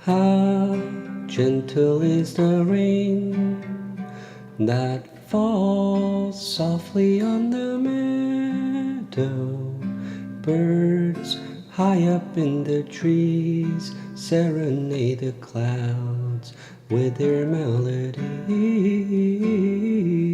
How gentle is the rain that falls softly on the meadow. Birds high up in the trees serenade the clouds with their melody.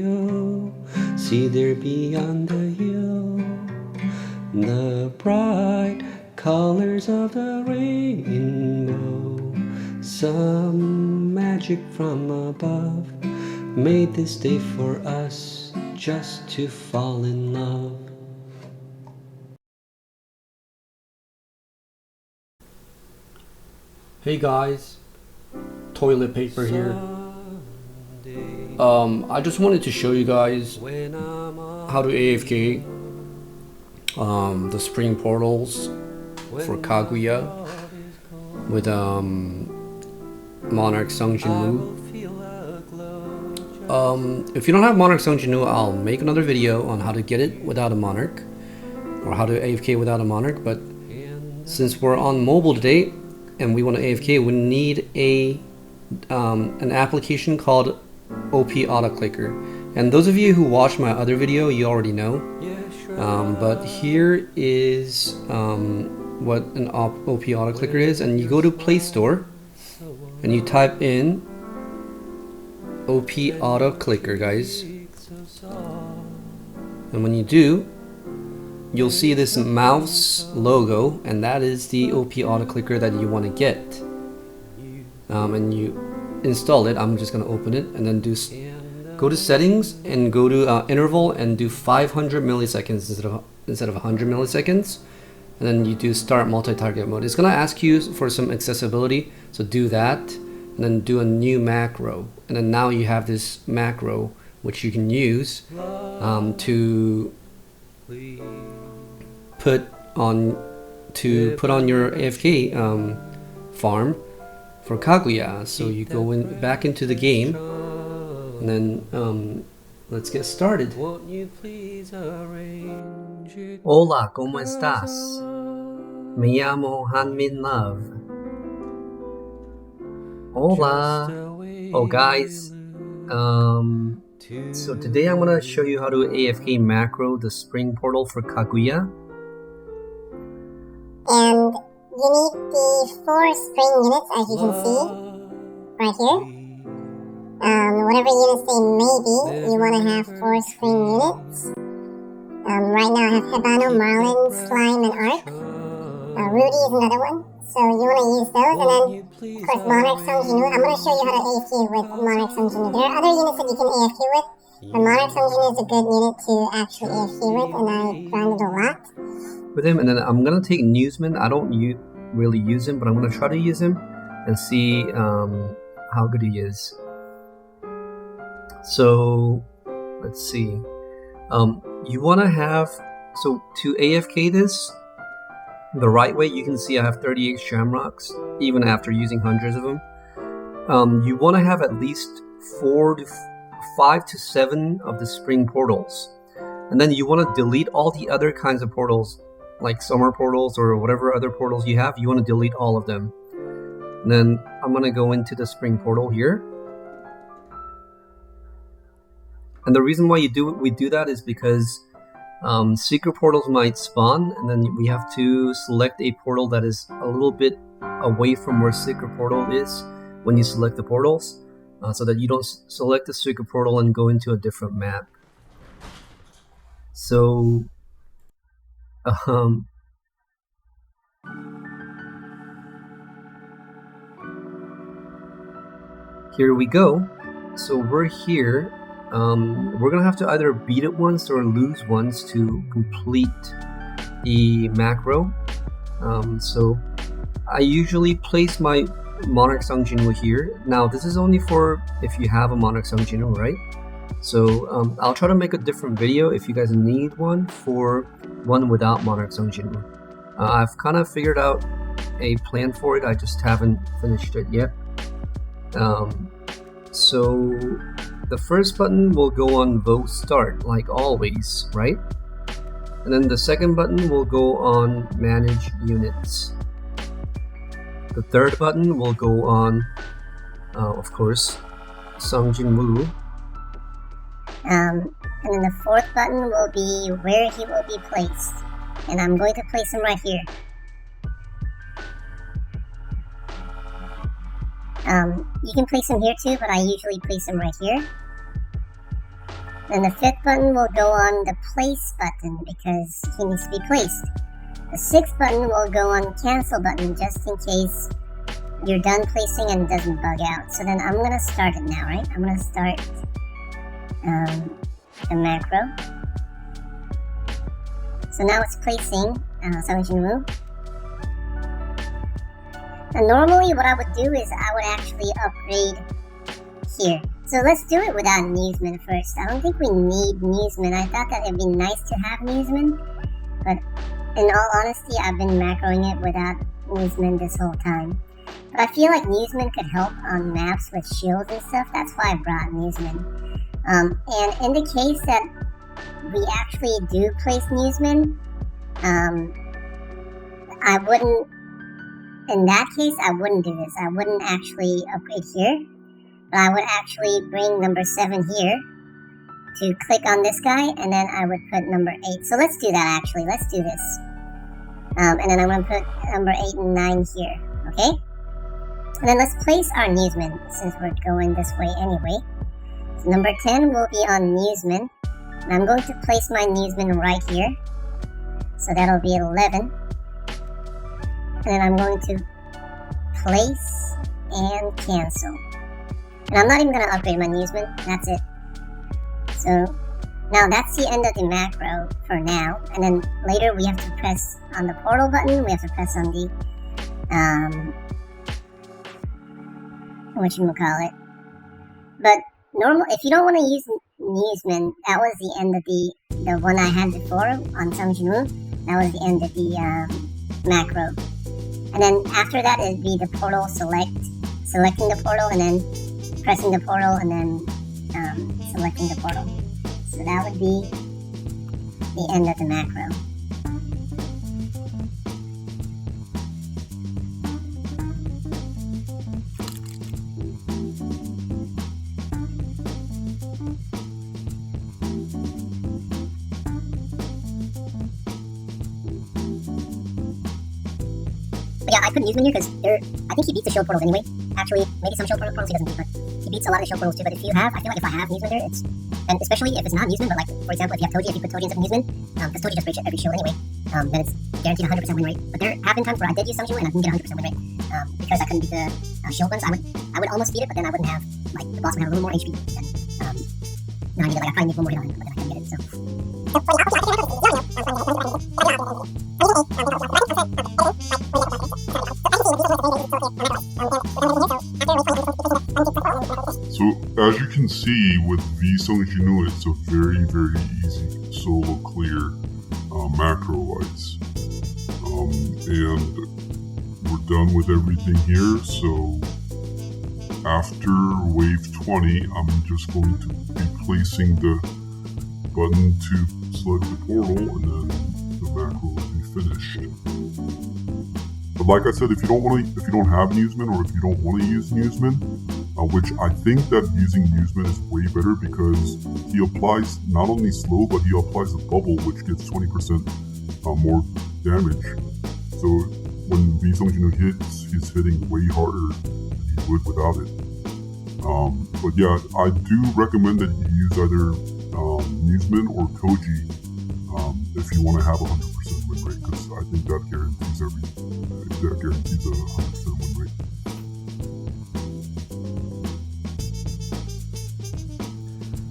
Oh, see there beyond the hill the bright colors of the rainbow. Some magic from above made this day for us just to fall in love. Hey guys, toilet paper here. I just wanted to show you guys how to AFK the spring portals for Kaguya with Monarch Sungjinwoo. If you don't have Monarch Sungjinwoo, I'll make another video on how to get it without a Monarch, or how to AFK without a Monarch. But since we're on mobile today and we want to AFK, we need an application called OP Autoclicker. And those of you who watched my other video, you already know. But here is what an OP Autoclicker is, and you go to Play Store and you type in OP Autoclicker, guys. And when you do, you'll see this mouse logo, and that is the OP Autoclicker that you want to get. And you install it. I'm just going to open it and then go to settings and go to interval and do 500 milliseconds instead of 100 milliseconds. And then you do start multi-target mode. It's going to ask you for some accessibility, so do that, and then do a new macro. And then now you have this macro which you can use to put on your AFK farm for Kaguya. So you go back into the game, and then let's get started. Hola, ¿cómo estás? Me llamo Hanmin Love. Hola. Oh guys, so today I'm gonna show you how to AFK macro the spring portal for Kaguya. And you need the 4 spring units, as you can see right here. Whatever units they may be, you want to have 4 spring units. Right now I have Hebano, Marlin, Slime, and Arc. Rudy is another one, so you want to use those. And then, of course, Monarch Sungjinwoo. I'm going to show you how to AFK with Monarch Sungjinwoo. There are other units that you can AFK with, but Monarch Sungjinwoo is a good unit to actually AFK with, and I grinded a lot with him. And then I'm going to take Newsman. I don't really use him, but I'm going to try to use him and see how good he is. So let's see. You want to have, so to AFK this the right way, you can see I have 38 shamrocks even after using hundreds of them. You want to have at least 5 to 7 of the spring portals, and then you want to delete all the other kinds of portals, like summer portals or whatever other portals you have. You want to delete all of them. And then I'm going to go into the spring portal here. And the reason why we do that is because secret portals might spawn, and then we have to select a portal that is a little bit away from where secret portal is when you select the portals, so that you don't select the secret portal and go into a different map. So here we go. So we're here. We're gonna have to either beat it once or lose once to complete the macro. So I usually place my Monarch Sungjinwoo here. Now this is only for if you have a Monarch Sungjinwoo, right? So I'll try to make a different video if you guys need one for one without Monarch Sungjinwoo. I've kind of figured out a plan for it, I just haven't finished it yet. So the first button will go on vote start, like always, right? And then the second button will go on manage units. The third button will go on, of course, Sung Jin Woo. And then the fourth button will be where he will be placed. And I'm going to place him right here. You can place him here too, but I usually place him right here. Then the fifth button will go on the place button because he needs to be placed. The sixth button will go on cancel button just in case you're done placing and it doesn't bug out. So then I'm going to start it now, right? I'm going to start the macro. So now it's placing Sung Jin Woo. And normally what I would do is I would actually upgrade here. So let's do it without Newsman first. I don't think we need Newsman. I thought that it'd be nice to have Newsman, but in all honesty, I've been macroing it without Newsman this whole time. But I feel like Newsman could help on maps with shields and stuff. That's why I brought Newsman. And in the case that we actually do place Newsman, I wouldn't, in that case, I wouldn't do this. I wouldn't actually upgrade here, but I would actually bring number 7 here to click on this guy, and then I would put number 8. So let's do that actually. Let's do this. And then I'm going to put number 8 and 9 here, okay? And then let's place our Newsman since we're going this way anyway. So number 10 will be on Newsman. And I'm going to place my Newsman right here. So that'll be 11. And then I'm going to place and cancel. And I'm not even going to upgrade my Newsman. That's it. So now that's the end of the macro for now. And then later we have to press on the portal button. We have to press on the whatchamacallit. But normal, if you don't want to use Newsman, that was the end of the one I had before on Sung Jin Woo. That was the end of the macro. And then after that, it'd be the portal selecting the portal, and then pressing the portal, and then selecting the portal. So that would be the end of the macro. But yeah, I put Newsman here because I think he beats the shield portals anyway. Actually, maybe some shield portals he doesn't beat, but he beats a lot of the shield portals too. But if you have, I feel like if I have Newsman there, and especially if it's not Newsman, but like, for example, if you have Toji, if you put Toji instead of Newsman, because Toji just breaks every shield anyway, then it's guaranteed 100% win rate. But there have been times where I did use Sung Jin Woo and I didn't get 100% win rate, because I couldn't beat the shield ones. I would almost beat it, but then I wouldn't have, like, the boss would have a little more HP, and no, I need it, like, I probably need one more hit on him, but then I couldn't get it, so. So, as you can see with V Sung Jin Woo, it's a very, very easy solo clear macro lights. And we're done with everything here, so after wave 20, I'm just going to be placing the button to select the portal, and then the macro will be finished. But like I said, if you don't have Newsman, or if you don't want to use Newsman, which I think that using Newsman is way better because he applies not only slow, but he applies a bubble which gets 20% more damage. So when V Sung Jin Woo hits, he's hitting way harder than he would without it. But yeah, I do recommend that you use either Newsman or Toji if you want to have a 100% win rate, because I think that guarantees a 100% win rate.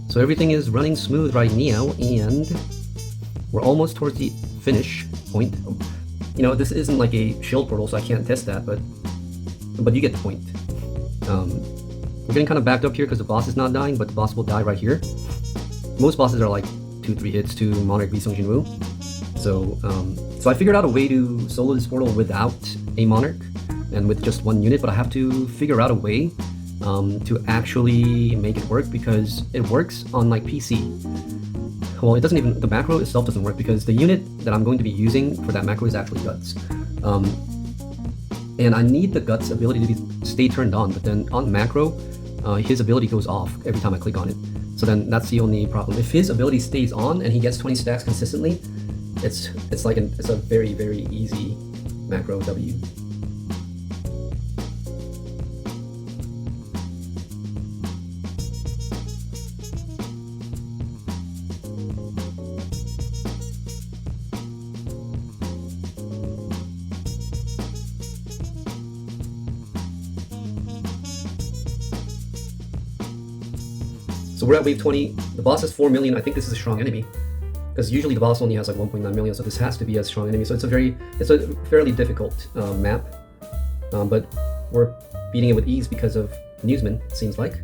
So everything is running smooth right now, and we're almost towards the finish point. You know, this isn't like a shield portal, so I can't test that, but you get the point. We're getting kind of backed up here because the boss is not dying, but the boss will die right here. Most bosses are like 2-3 hits to Monarch V Sung Jin Woo. So I figured out a way to solo this portal without a Monarch and with just one unit, but I have to figure out a way to actually make it work, because it works on like PC. Well, it doesn't even, the macro itself doesn't work because the unit that I'm going to be using for that macro is actually Guts. And I need the Guts ability to stay turned on, but then on macro, his ability goes off every time I click on it. So then that's the only problem. If his ability stays on and he gets 20 stacks consistently, it's a very, very easy macro W. So we're at wave 20. The boss has 4 million. I think this is a strong enemy, because usually the boss only has like 1.9 million. So this has to be a strong enemy. So it's a fairly difficult map, but we're beating it with ease because of Newsman, it seems like.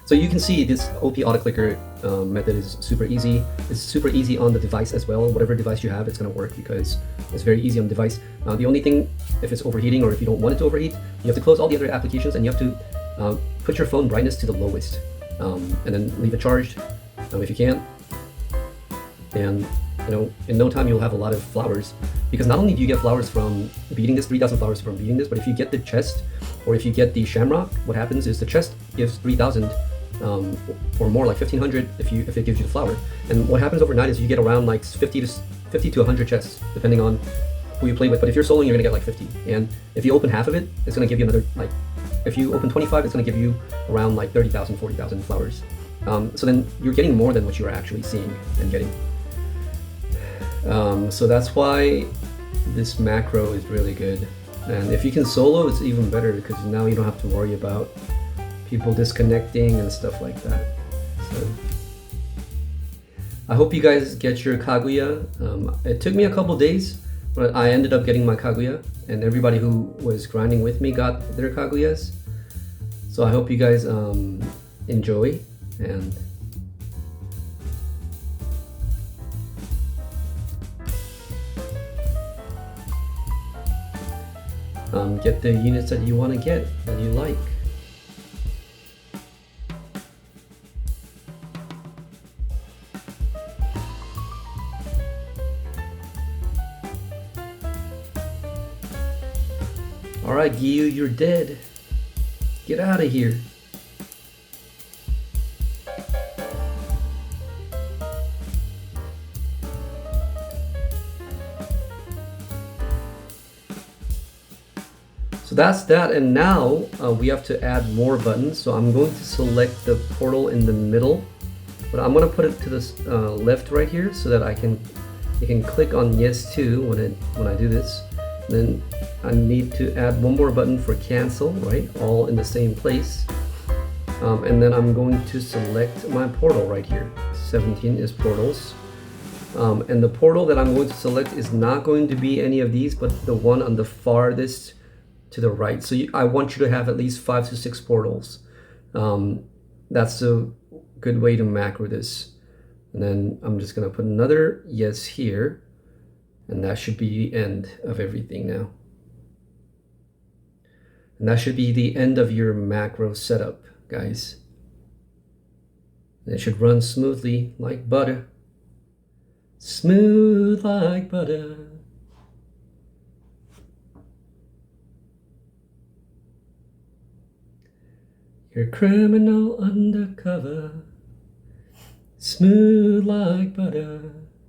So you can see this OP Autoclicker method is super easy. It's super easy on the device as well. Whatever device you have, it's going to work because it's very easy on the device. The only thing, if it's overheating or if you don't want it to overheat, you have to close all the other applications and you have to put your phone brightness to the lowest, and then leave it charged if you can. And in no time you'll have a lot of flowers, because not only do you get flowers from beating this, 3,000 flowers from beating this, but if you get the chest or if you get the shamrock, what happens is the chest gives 3,000 or more, like 1,500 if it gives you the flower. And what happens overnight is you get around like 50 to 100 chests depending on who you play with. But if you're soloing, you're gonna get like 50. And if you open half of it, it's gonna give you another, like, if you open 25, it's gonna give you around like 30,000, 40,000 flowers. So then you're getting more than what you're actually seeing and getting. So that's why this macro is really good. And if you can solo, it's even better, because now you don't have to worry about people disconnecting and stuff like that. So I hope you guys get your Kaguya. It took me a couple days, but I ended up getting my Kaguya, and everybody who was grinding with me got their Kaguyas. So I hope you guys enjoy, and get the units that you want to get, that you like. Alright, Gyu, you're dead. Get out of here. So that's that, and now we have to add more buttons. So I'm going to select the portal in the middle, but I'm going to put it to the left right here so that you can click on yes to when I do this. Then I need to add one more button for cancel, right? All in the same place. And then I'm going to select my portal right here. 17 is portals. And the portal that I'm going to select is not going to be any of these, but the one on the farthest to the right. So I want you to have at least 5 to 6 portals. That's a good way to macro this. And then I'm just gonna put another yes here, and that should be the end of everything now. And that should be the end of your macro setup, guys. And it should run smoothly like butter. Smooth like butter. You're criminal undercover, smooth like butter.